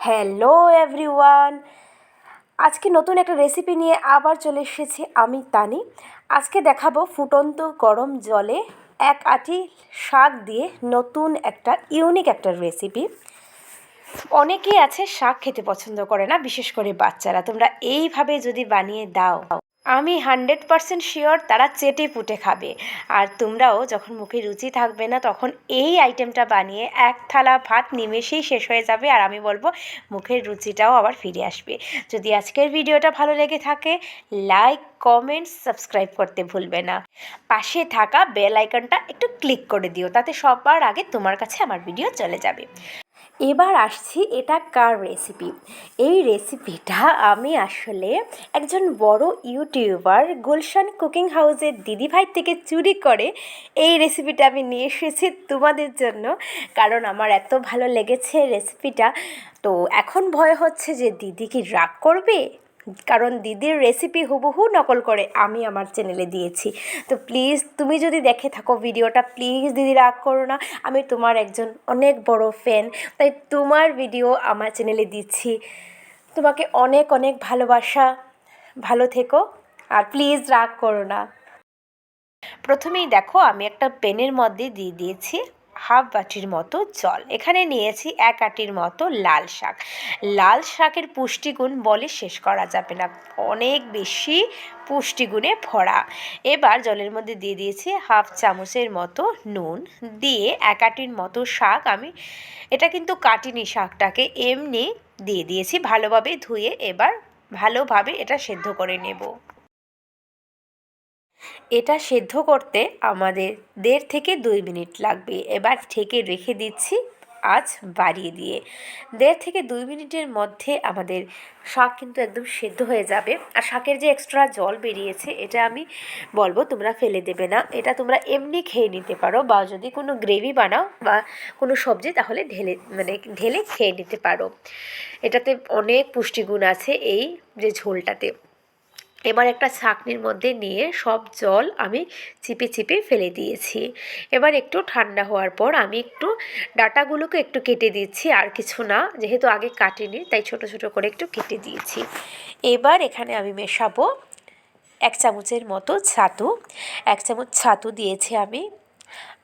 Hello everyone, আজকে নতুন একটা রেসিপি নিয়ে আবার চলে এসেছি আমি তানি। আজকে দেখাবো ফুটন্ত গরম জলে এক আঁটি শাক দিয়ে নতুন একটা ইউনিক একটা রেসিপি। অনেকেই আছে শাক খেতে পছন্দ করে না, বিশেষ করে বাচ্চারা। তোমরা এইভাবে যদি বানিয়ে দাও, আমি 100% শিওর তারা চেটে পুটে খাবে। আর তোমরাও যখন মুখে রুচি থাকবে না, তখন এই আইটেমটা বানিয়ে এক থালা ভাত নিমেষেই শেষ হয়ে যাবে। আর আমি বলবো মুখের রুচিটাও আবার ফিরে আসবে। যদি আজকের ভিডিওটা ভালো লেগে থাকে, লাইক, কমেন্ট, সাবস্ক্রাইব করতে ভুলবে না। পাশে থাকা বেল আইকনটা একটু ক্লিক করে দিও, তাতে সবার আগে তোমার কাছে আমার ভিডিও চলে যাবে। এবার আসছি এটা কার রেসিপি। এই রেসিপিটা আমি আসলে একজন বড় ইউটিউবার গুলশান কুকিং হাউসের দিদিভাই থেকে চুরি করে এই রেসিপিটা আমি নিয়ে এসেছি তোমাদের জন্য, কারণ আমার এত ভালো লেগেছে রেসিপিটা। তো এখন ভয় হচ্ছে যে দিদি কি রাগ করবে, কারণ দিদির রেসিপি হুবহু নকল করে আমি আমার চ্যানেলে দিয়েছি। তো প্লিজ তুমি যদি দেখে থাকো ভিডিওটা, প্লিজ দিদি রাগ করো না। আমি তোমার একজন অনেক বড় ফ্যান, তাই তোমার ভিডিও আমার চ্যানেলে দিচ্ছি। তোমাকে অনেক অনেক ভালোবাসা। ভালো থেকো আর প্লিজ রাগ করো না। প্রথমেই দেখো, আমি একটা প্যানের মধ্যে দিয়ে দিয়েছি হাফ বাটির মতো জল। এখানে নিয়েছি এক আটির মতো লাল শাক। লাল শাকের পুষ্টিগুণ বলে শেষ করা যাবে না, অনেক বেশি পুষ্টিগুণে ভরা। এবার জলের মধ্যে দিয়ে দিয়েছি হাফ চামচের মতো নুন, দিয়ে এক আটির মতো শাক, আমি এটা কিন্তু কাটিনি, শাকটাকে এমনি দিয়ে দিয়েছি ভালোভাবে ধুয়ে। এবার ভালোভাবে এটা সেদ্ধ করে নেব। এটা সেদ্ধ করতে আমাদের 1.5 থেকে 2 মিনিট লাগবে। এবার ঢেকে রেখে দিচ্ছি আঁচ বাড়িয়ে দিয়ে। 1.5 থেকে 2 মিনিটের মধ্যে আমাদের শাক কিন্তু একদম সেদ্ধ হয়ে যাবে। আর শাকের যে এক্সট্রা জল বেরিয়েছে, এটা আমি বলবো তোমরা ফেলে দেবে না। এটা তোমরা এমনি খেয়ে নিতে পারো, বা যদি কোনো গ্রেভি বানাও বা কোনো সবজি, তাহলে ঢেলে খেয়ে নিতে পারো। এটাতে অনেক পুষ্টিগুণ আছে এই যে ঝোলটাতে। এবার একটা ছাঁকনির মধ্যে নিয়ে সব জল আমি চিপে চিপে ফেলে দিয়েছি। এবার একটু ঠান্ডা হওয়ার পর আমি একটু ডাঁটাগুলোকে একটু কেটে দিচ্ছি, আর কিছু না, যেহেতু আগে কাটিনি তাই ছোট ছোট করে একটু কেটে দিয়েছি। এবার এখানে আমি মেশাবো 1 চামচের মতো ছাতু। 1 চামচ ছাতু দিয়েছি আমি,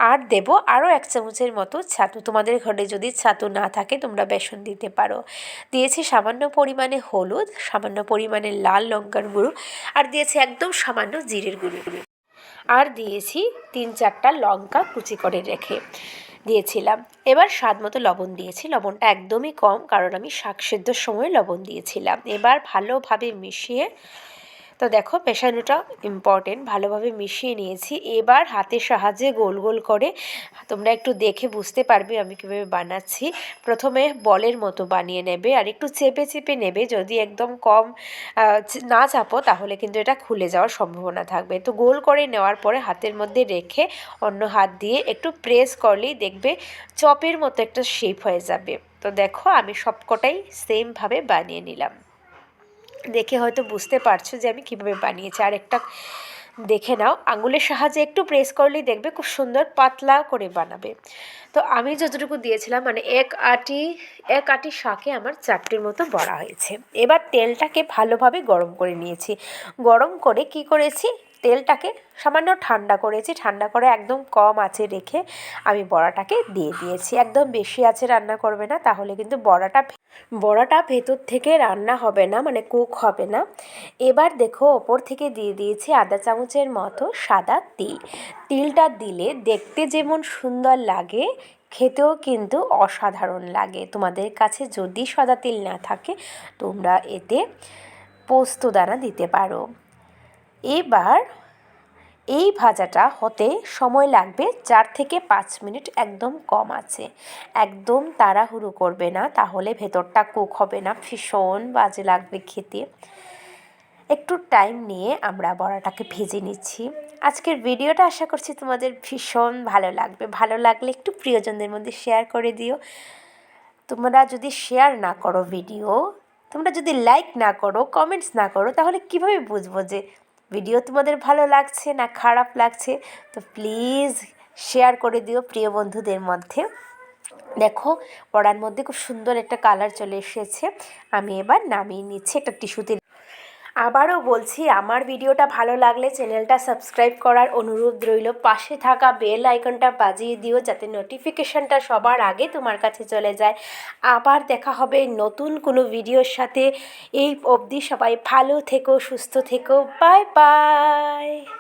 আর দেব আরও 1 চামচের মতো ছাতু। তোমাদের ঘরে যদি ছাতু না থাকে তোমরা বেসন দিতে পারো। দিয়েছি সামান্য পরিমাণে হলুদ, সামান্য পরিমাণে লাল লঙ্কার গুঁড়ো, আর দিয়েছি একদম সামান্য জিরের গুঁড়ো, আর দিয়েছি 3-4টা লঙ্কা কুচি করে রেখে দিয়েছিলাম। এবার স্বাদ মতো লবণ দিয়েছি। লবণটা একদমই কম, কারণ আমি শাক সেদ্ধর সময় লবণ দিয়েছিলাম। এবার ভালোভাবে মিশিয়ে, তো দেখো মেশানোটা ইম্পর্টেন্ট, ভালোভাবে মিশিয়ে নিয়েছি। এবার হাতের সাহায্যে গোল গোল করে, তোমরা একটু দেখে বুঝতে পারবে আমি কীভাবে বানাচ্ছি। প্রথমে বলের মতো বানিয়ে নেবে আর একটু চেপে চেপে নেবে। যদি একদম কম না চাপো তাহলে কিন্তু এটা খুলে যাওয়ার সম্ভাবনা থাকবে। তো গোল করে নেওয়ার পরে হাতের মধ্যে রেখে অন্য হাত দিয়ে একটু প্রেস করলেই দেখবে চপের মতো একটা শেপ হয়ে যাবে। তো দেখো আমি সবকটাই সেমভাবে বানিয়ে নিলাম। দেখে হয়তো বুঝতে পারছো যে আমি কীভাবে বানিয়েছি। আর একটা দেখে নাও, আঙুলের সাহায্যে একটু প্রেস করলেই দেখবে খুব সুন্দর পাতলা করে বানাবে। তো আমি যতটুকু দিয়েছিলাম, মানে এক আটি শাকে আমার 4টির মতো বড়া হয়েছে। এবার তেলটাকে ভালোভাবে গরম করে নিয়েছি। গরম করে কি করেছি, তেলটাকে সামান্য ঠান্ডা করেছি। ঠান্ডা করে একদম কম আঁচে রেখে আমি বড়াটাকে দিয়ে দিয়েছি। একদম বেশি আঁচে রান্না করবে না, তাহলে কিন্তু বড়াটা ভেতর থেকে রান্না হবে না, মানে কুক হবে না। এবার দেখো ওপর থেকে দিয়ে দিয়েছি আধা চামচের মতো সাদা তিল। তিলটা দিলে দেখতে যেমন সুন্দর লাগে, খেতেও কিন্তু অসাধারণ লাগে। তোমাদের কাছে যদি সাদা তিল না থাকে, তোমরা এতে পোস্তদানা দিতে পারো। এবার এই ভাজাটা হতে সময় লাগবে 4 থেকে 5 মিনিট, একদম কম আছে। একদম তাড়াহুড়ো করবে না, তাহলে ভেতরটা কুক হবে না, ভীষণ বাজে লাগবে খেতে। একটু টাইম নিয়ে আমরা বড়াটাকে ভেজে নিচ্ছি। আজকের ভিডিওটা আশা করছি তোমাদের ভীষণ ভালো লাগবে। ভালো লাগলে একটু প্রিয়জনদের মধ্যে শেয়ার করে দিও। তোমরা যদি শেয়ার না করো ভিডিও, তোমরা যদি লাইক না করো, কমেন্টস না করো, তাহলে কিভাবে বুঝবো যে ভিডিও তোমাদের ভালো লাগছে না খারাপ লাগছে? তো প্লিজ শেয়ার করে দিও প্রিয় বন্ধুদের মধ্যে। দেখো বড়ার মধ্যে খুব সুন্দর একটা কালার চলে এসেছে। আমি এবার নামিয়ে নিচ্ছি একটা টিস্যুতে। আবারও বলছি, আমার ভিডিওটা ভালো লাগলে চ্যানেলটা সাবস্ক্রাইব করার অনুরোধ রইল। পাশে থাকা বেল আইকনটা বাজিয়ে দিও যাতে নোটিফিকেশানটা সবার আগে তোমার কাছে চলে যায়। আবার দেখা হবে নতুন কোনো ভিডিওর সাথে। এই অবধি সবাই ভালো থেকো, সুস্থ থেকো। Bye bye.